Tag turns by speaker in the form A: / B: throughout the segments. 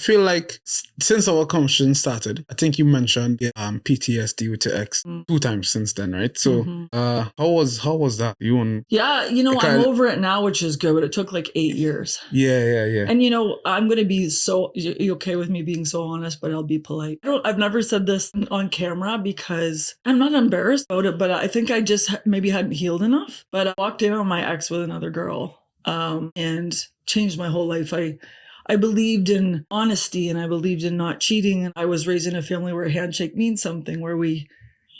A: feel like since our conversation started, I think you mentioned PTSD with your ex 2 times since then, right? So how was that? You and
B: Yeah, I'm over it now, which is good, but it took like 8 years.
A: Yeah.
B: And I'm going to be you okay with me being so honest, but I'll be polite. I've never said this on camera because I'm not embarrassed about it, but I think I just maybe hadn't healed enough. But I walked in on my ex with another girl and changed my whole life. I believed in honesty and I believed in not cheating. And I was raised in a family where a handshake means something, where when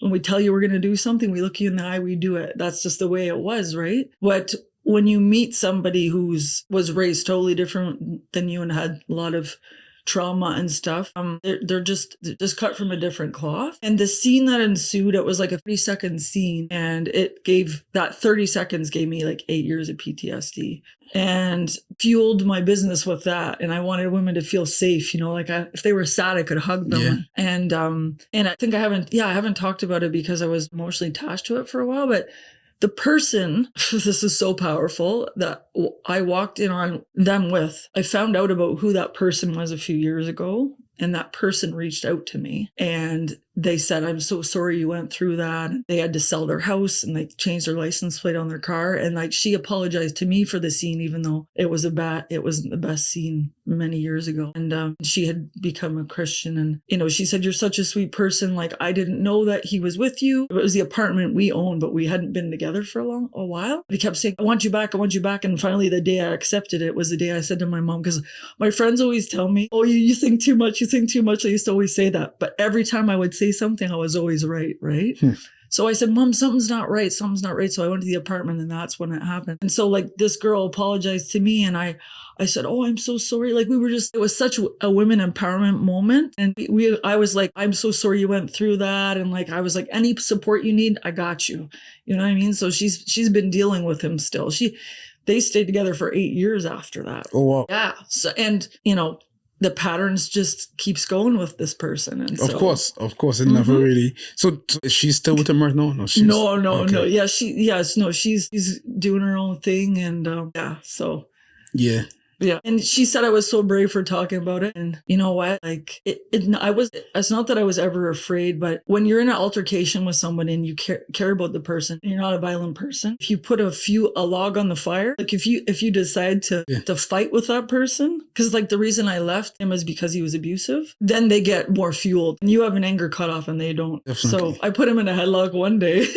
B: we tell you we're going to do something, we look you in the eye, we do it. That's just the way it was, right? But when you meet somebody was raised totally different than you and had a lot of trauma and stuff, they're just cut from a different cloth. And the scene that ensued, it was like a 30-second scene, and that 30 seconds gave me like 8 years of PTSD and fueled my business with that. And I wanted women to feel safe, if they were sad, I could hug them. Yeah. And I think I haven't talked about it because I was emotionally attached to it for a while, but the person, this is so powerful, that I walked in on them with, I found out about who that person was a few years ago. And that person reached out to me and they said, I'm so sorry you went through that. They had to sell their house and they changed their license plate on their car. And like, she apologized to me for the scene, even though it wasn't the best scene many years ago. And she had become a Christian. And, she said, you're such a sweet person. Like, I didn't know that he was with you. It was the apartment we owned, but we hadn't been together for a while. He kept saying, I want you back. I want you back. And finally, the day I accepted it was the day I said to my mom, because my friends always tell me, oh, you think too much. You think too much. I used to always say that. But every time I would say something, I was always right? So I said, Mom, something's not right. So I went to the apartment and that's when it happened. And so like this girl apologized to me and I said, oh, I'm so sorry. Like it was such a women empowerment moment. And I was like, I'm so sorry you went through that. And like, I was like, any support you need, I got you. You know what I mean? So she's been dealing with him still. They stayed together for 8 years after that.
A: Oh, wow.
B: Yeah. So, and the patterns just keeps going with this person. And
A: of course. It never really. So she's still with him right now? No,
B: no. Yeah, she's doing her own thing. And so.
A: Yeah.
B: Yeah. And she said I was so brave for talking about it. And you know what? Like it's not that I was ever afraid, but when you're in an altercation with someone and you care about the person, and you're not a violent person, if you put a log on the fire, like if you decide to fight with that person, because like the reason I left him is because he was abusive, then they get more fueled. And you have an anger cutoff and they don't.
A: Definitely.
B: So I put him in a headlock one day.